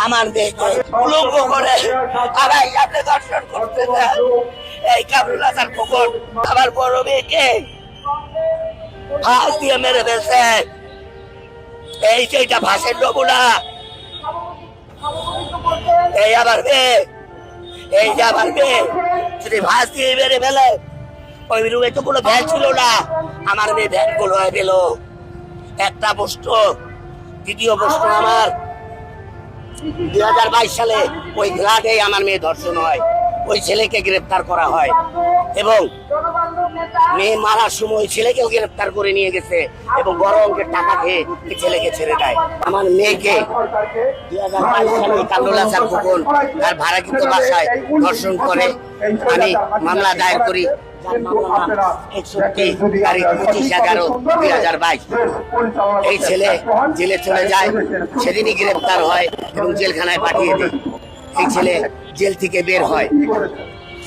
আমার মেয়েকে উলঙ্গ করে আমার সামনে দর্শন করতে দেয়। এই কামরুল হাসান খোকন আমার বড় মেয়েকে ফাঁস দিয়ে মেরে ফেলছে। এই সেইটা ফাঁসের নমুনা। এই আমার মেয়ে, এই যে আমার মেয়ে যদি ফাঁস দিয়ে মেরে ফেলে, ওই রুমে তো কোনো ভ্যান ছিল না, আমার মেয়ে ভ্যান গুলো হয়ে গেল। একটা প্রশ্ন। দ্বিতীয় প্রশ্ন, আমার 2022 সালে ওই ঘাটে আমার মেয়ে ধর্ষণ হয়, ওই ছেলেকে গ্রেফতার করা হয় এবং মেয়ে মারার সময় ছেলেকেও গ্রেফতার করে নিয়ে গেছে এবং বড় অঙ্কের টাকা খেয়ে ছেলেকে ছেড়ে দেয়। আমার মেয়েকে 2022 সালে কামরুল হাসান খোকন তার ভাড়াকৃত বাসায় ধর্ষণ করে। আমি মামলা দায়ের করি, 61/25/2022। এই ছেলে জেলে চলে যায়, সেদিনই গ্রেফতার হয় এবং জেলখানায় পাঠিয়ে দেয়। এই ছেলে জেল থেকে বের হয়,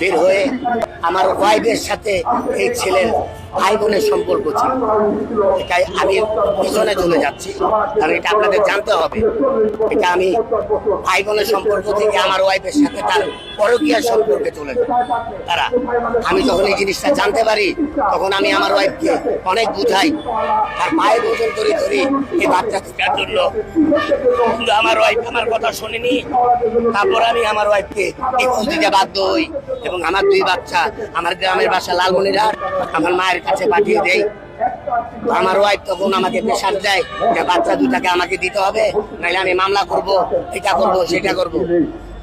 বের হয়ে আমার ওয়াইফের সাথে এই ছেলের ভাই বোনের সম্পর্ক ছিল। এটাই আমি পিছনে চলে যাচ্ছি, কারণ এটা আপনাদের জানতে হবে। এটা আমি ভাই বোনের সম্পর্ক থেকে আমার ওয়াইফের সাথে তার পরকীয়া সম্পর্কে চলে যায় তারা। আমি যখন এই জিনিসটা জানতে পারি, তখন আমি আমার ওয়াইফকে অনেক বুঝাই, তার পায়ে ওজন ধরে ধরে এই বাচ্চা থাকার জন্য। কিন্তু আমার ওয়াইফ আমার কথা শোনেনি। তারপর আমি আমার ওয়াইফকে ডিভোর্স দিতে বাধ্য হই এবং আমার 2 বাচ্চা আমার গ্রামের বাসা লালমনিরহাট আমার মায়ের কাছে পাঠিয়ে দেই। আমার ওয়াইফ তখন আমাকে প্রেশার দেয় যে বাচ্চা 2টাকে আমাকে দিতে হবে, নাহলে আমি মামলা করব, এটা করব, সেটা করব।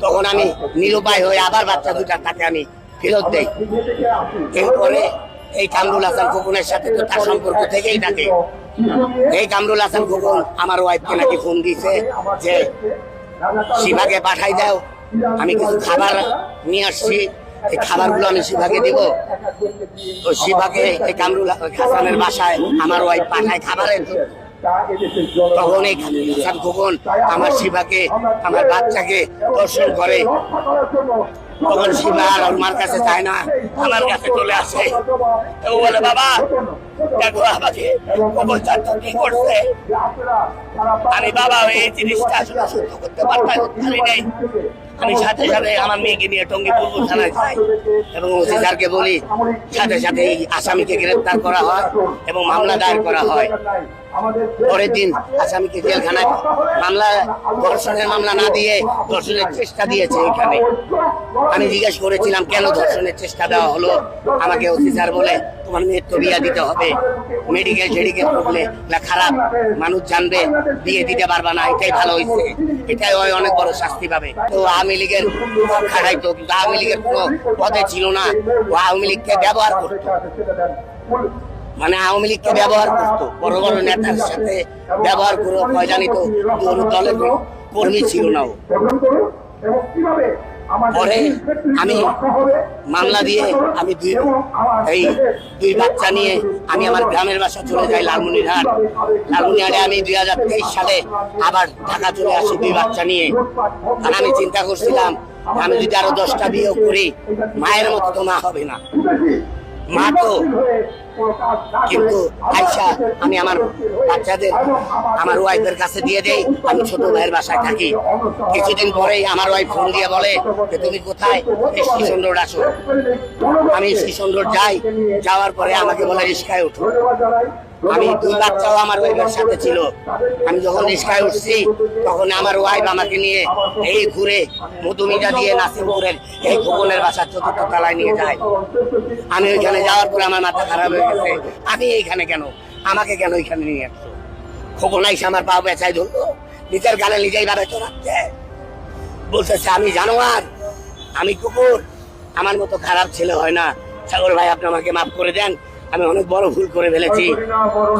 তখন আমি নিরুপায় হয়ে আবার বাচ্চা 2টা তাকে আমি ফেরত দেই। এরপরে এই কামরুল হাসান খোকনের সাথে তো তার সম্পর্ক থেকেই থাকে। এই কামরুল হাসান খোকন আমার ওয়াইফকে নাকি ফোন দিয়েছে যে শিবাকে পাঠাই দাও, আমি কিছু খাবার নিয়ে আসছি, এই খাবারগুলো আমি শিবাকে দিব। তো শিবাকে এই কামরুল হাসানের বাসায় আমার ওয়াইফ পাঠায় খাবারের জন্য। তখন এই হাসান খোকন আমার শিবাকে, আমার বাচ্চাকে ধর্ষণ করে। তখন শিবা আর আমার কাছে চায় না, আমার কাছে চলে আসে। ও বলে, বাবা দেখো আমাকে কি করছে। আমি বাবা এই জিনিসটা আসলে সহ্য করতে পারি নাই। আমি সাথে সাথে আমার মেয়েকে নিয়ে টঙ্গী পূর্ব থানায় যাই এবং ওসি স্যারকে বলি, সাথে সাথে এই আসামিকে গ্রেফতার করা হয় এবং মামলা দায়ের করা হয়। পরের দিন আসামিকে জেলখানায় ধর্ষণের মামলা না দিয়ে ধর্ষণের চেষ্টা দিয়েছে। এখানে আমি জিজ্ঞেস করেছিলাম কেন ধর্ষণের চেষ্টা দেওয়া হলো। আমাকে ওসি স্যার বলে, তোমার মেয়ের তো বিয়ে দিতে হবে, মেডিকেল করলে খারাপ মানুষ জানবে, বিয়ে দিতে পারবা না, এটাই ভালো হয়েছে, এটাই হয় অনেক বড় শাস্তি পাবে। তো আওয়ামী লীগের খাটাইতো, কিন্তু আওয়ামী লীগের কোনো পদে ছিল না, ও আওয়ামী লীগকে ব্যবহার করতো। মানে আওয়ামী লীগকে ব্যবহার করতো, বড় বড় নেতার সাথে ব্যবহার করে জানি তো দলের কর্মী ছিল না ও। পরে আমি মামলা দিয়ে আমি 2 বাচ্চা নিয়ে আমি আমার গ্রামের বাসা চলে যাই লালমনিরহাটে। আমি 2023 সালে আবার ঢাকা চলে আসি 2 বাচ্চা নিয়ে। আর আমি চিন্তা করছিলাম, আমি যদি আরো 10টা বিয়ে করি, মায়ের মতো তো মা হবে না, মা তো। কিন্তু আইসা আমি আমার বাচ্চাদের আমার ওয়াইফের কাছে দিয়ে দেই, আমি ছোট ভাইয়ের বাসায় থাকি। কিছুদিন পরেই আমার ওয়াইফ ফোন দিয়ে বলে যে তুমি কোথায়, স্টেশন রোড আসো। আমি স্টেশন রোড যাই, যাওয়ার পরে আমাকে বলে রিস্কায় উঠো। আমি 2 বাচ্চাও আমার ওয়াইফের সাথে ছিল। আমি যখন রিস্কায় উঠছি, তখন আমার ওয়াইফ আমাকে নিয়ে এই ঘুরে মধুমিতা দিয়ে নাসিমপুরের এই খোকনের বাসার 4র্থ তলায় নিয়ে যায়। আমি ওইখানে যাওয়ার পরে আমার মাথা খারাপ হয়ে গেছে, আমি এইখানে কেন, আমাকে কেন ওইখানে নিয়ে আসছো। খোকন আইসা আমার পা বেচাই ধরলো, নিজের গালে নিজেই ভাবে চড়াচ্ছে, বলতেছে আমি জানোয়ার, আমি কুকুর, আমার মতো খারাপ ছেলে হয় না। সাগর ভাই, আপনি আমাকে মাফ করে দেন, আমি অনেক বড় ভুল করে ফেলেছি।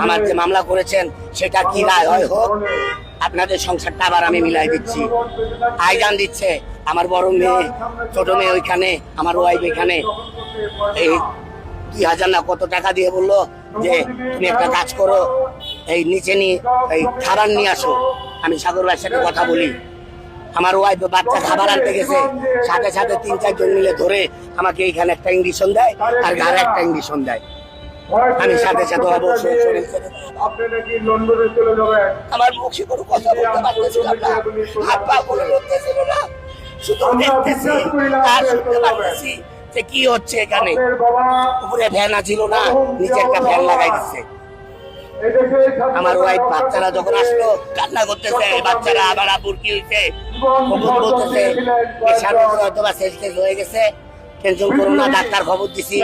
আমার যে মামলা করেছেন সেটা কি রায় হয় হোক, আপনাদের সংসারটা আবার আমি মিলাই দিচ্ছি। আইজান দিচ্ছে আমার বড় মেয়ে, ছোট মেয়ে ওইখানে, আমার ওয়াইফ এখানে। এই 2000 না কত টাকা দিয়ে বললো যে তুমি একটা কাজ করো, এই নিচে নিয়ে এই খাবার নিয়ে আসো। আমি সাগর ভাইয়ের সাথে কথা বলি, আমার ওয়াইফ বাচ্চা খাবার আনতে গেছে, সাথে সাথে 3-4 জন মিলে ধরে আমাকে এইখানে একটা ইঞ্জেকশন দেয় আর ঘাড়ে একটা ইঞ্জেকশন দেয়। আমি সাথে সাথে অবশ্যই শরীর ছেড়ে দেব। আপনি নাকি লন্ডনে চলে যাবেন। আমার মুখে কোনো কথা বলতে পারতেছিলাম না, হাত পা গুলো লড়তেছিল না, শুধু দেখতেছি আর শুনতে পারতেছি যে কি হচ্ছে এখানে। আপনার বাবা উপরে ফ্যান ছিল না, নিচে একটা ফ্যান লাগাই দিচ্ছে। এদেশে আমার ওয়াইফ বাচ্চারা যখন আসলো কান্না করতেছে, বাচ্চারা আবার আব্বুর কি হয়েছে বলতেছে, হয়তো বা শেষ হয়ে গেছে, টেনশন করো না, ডাক্তার খবর দিছি,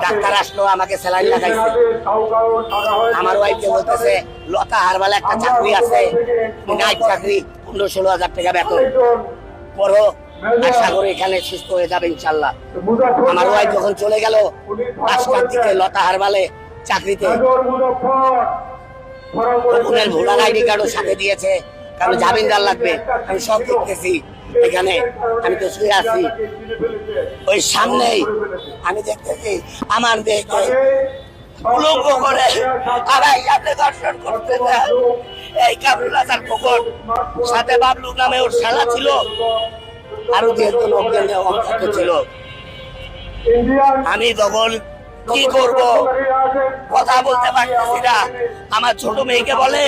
ডাক্তার আসলো, আমাকে স্যালাইন লাগাইছে। আমার ওয়াইফকে বলতেছে লতা হারবালে একটা চাকরি আছে, নাইট চাকরি, 15-16 হাজার টাকা বেতন, পড়ো, আশা করি এখানে সুস্থ হয়ে যাবে ইনশাল্লাহ। আমার ওয়াইফ যখন চলে গেল 5টার দিকে লতা হারবালে চাকরিতে, ওখানে ভোটার আইডি কার্ডও সাথে দিয়েছে, কারণ জামিনদার লাগবে। আমি সব দেখতেছি এখানে, আমি তো শুয়ে আছি ওই সামনেই, আমি দেখতেছি আমার মেয়েকে উলঙ্গ করে আড়াই সাথে দর্শন করতে দেয়। এই কামরুল হাসান খোকন সাথে বাবলু নামে ওর শালা ছিল, আরো যেহেতু লোকজন অংশ ছিল। আমি তখন কি করব, কথা বলতে পারতেছি না। আমার ছোট মেয়েকে বলে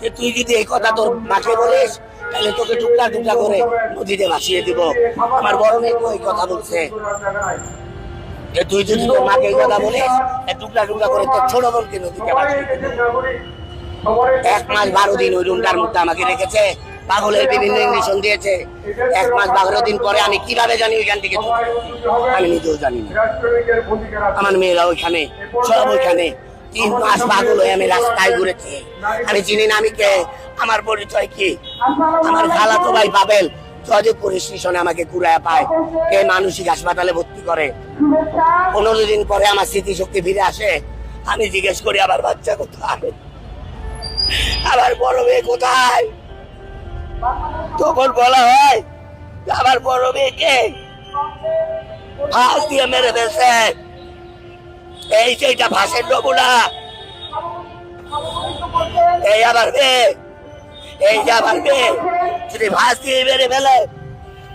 যে তুই যদি এই কথা তোর মাকে বলিস তাহলে তোকে টুকরা টুকরা করে নদীতে ভাসিয়ে দিব। আমার বড় মেয়েকে ওই কথা বলছে যে তুই যদি তোর মাকে এই কথা বলিস টুকরা টুকরা করে তোর ছোট বোনকে নদীতে ভাসিয়ে দিব। 1 মাস 12 দিন ওই রুমটার মধ্যে আমাকে রেখেছে, পাগলের বিভিন্ন ইঞ্জেকশন দিয়েছে। 1 মাস 12 দিন পরে আমি কিভাবে জানি ওইখান থেকে আমি নিজেও জানি না। আমার মেয়েরা ওইখানে সব ওইখানে 3 মাস পাগল হয়ে আমি রাস্তায় ঘুরেছি। আমি চিনি না আমি কে, আমার পরিচয় কি। আমার খালাতো ভাই পাবেল জয়দেবপুর স্টেশনে আমাকে কুড়ায় পায়, কে মানসিক হাসপাতালে ভর্তি করে। 15 দিন পরে আমার স্মৃতিশক্তি ফিরে আসে। আমি জিজ্ঞেস করি আমার বাচ্চা কোথায়, আমার বড় মেয়ে কোথায়। তখন বলা হয় আমার বড় মেয়েকে ফাঁস দিয়ে মেরে ফেলছে। এই সেইটা ফাঁসের নমুনা। এই আমার মেয়ে, এই যে আমার মেয়ে যদি ফাঁস দিয়ে মেরে ফেলে,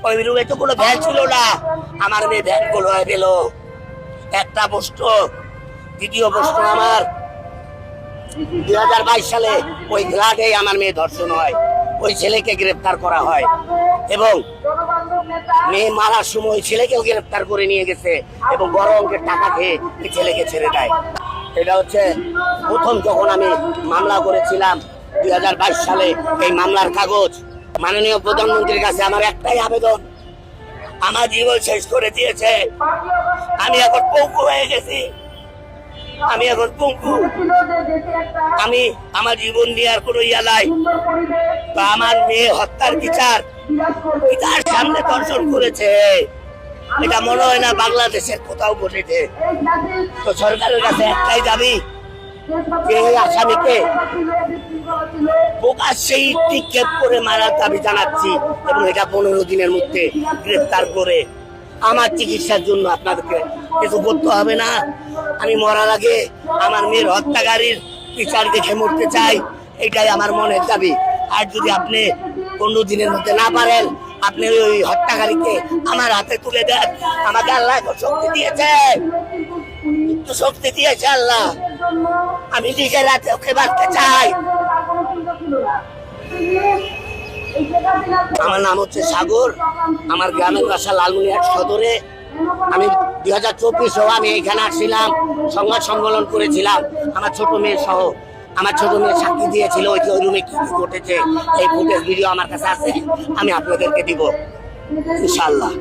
ওই রুমে তো কোনো ভ্যান ছিল না, আমার মেয়ে ভ্যান গুলো পেল। একটা প্রশ্ন, দ্বিতীয় প্রশ্ন, আমার 2022 সালে ওই ঘাটে আমার মেয়ে ধর্ষণ হয়, ওই ছেলেকে গ্রেফতার করা হয় এবং মেয়ে মারার সময় ছেলেকেও গ্রেফতার করে নিয়ে গেছে এবং বড় অঙ্কের টাকা খেয়ে এই ছেলেকে ছেড়ে দেয়। এটা হচ্ছে প্রথম যখন আমি মামলা করেছিলাম 2022 সালে। এই মামলার কাগজ মাননীয় প্রধানমন্ত্রীর কাছে আমার একটাই আবেদন, আমার জীবন শেষ করে দিয়েছে, আমি এখন পঙ্গু হয়ে গেছি, আমি এখন পঙ্গু, আমি আমার জীবন দেওয়ার কোনো ইয়া নাই। আমার মেয়ে হত্যার বিচার পিতার সামনে দর্শন করেছে, এটা মনে হয় না বাংলাদেশের কোথাও ঘটেছে। তো সরকারের কাছে একটাই দাবি, এই আসামিকে প্রকাশ্যেই নিক্ষেপ করে মারার দাবি জানাচ্ছি এবং এটা 15 দিনের মধ্যে গ্রেফতার করে আমার চিকিৎসার জন্য আপনাদেরকে কিছু করতে হবে না। আমি মরার আগে আমার মেয়ের হত্যাকারীর বিচার দেখে মরতে চাই, এটাই আমার মনের দাবি। আর যদি আপনি 15 দিনের মধ্যে না পারেন, আপনি ওই হত্যাকারীকে আমার হাতে তুলে দেন। আমাকে আল্লাহ শক্তি দিয়েছে, একটু শক্তি দিয়েছে আল্লাহ, আমি নিজের রাতে ওকে বাঁচতে চাই। আমার নাম হচ্ছে সাগর, আমার গ্রামের বাসা লালমনিরহাট সদরে। আমি 2024 আমি এখানে আসছিলাম, সংবাদ সম্মেলন করেছিলাম আমার ছোট মেয়ে সহ। আমার ছোট মেয়ে সাক্ষী দিয়েছিল ওই রুমে কি কি ঘটেছে। এই ফুটেজ ভিডিও আমার কাছে আছে, আমি আপনাদেরকে দিব ইনশাআল্লাহ।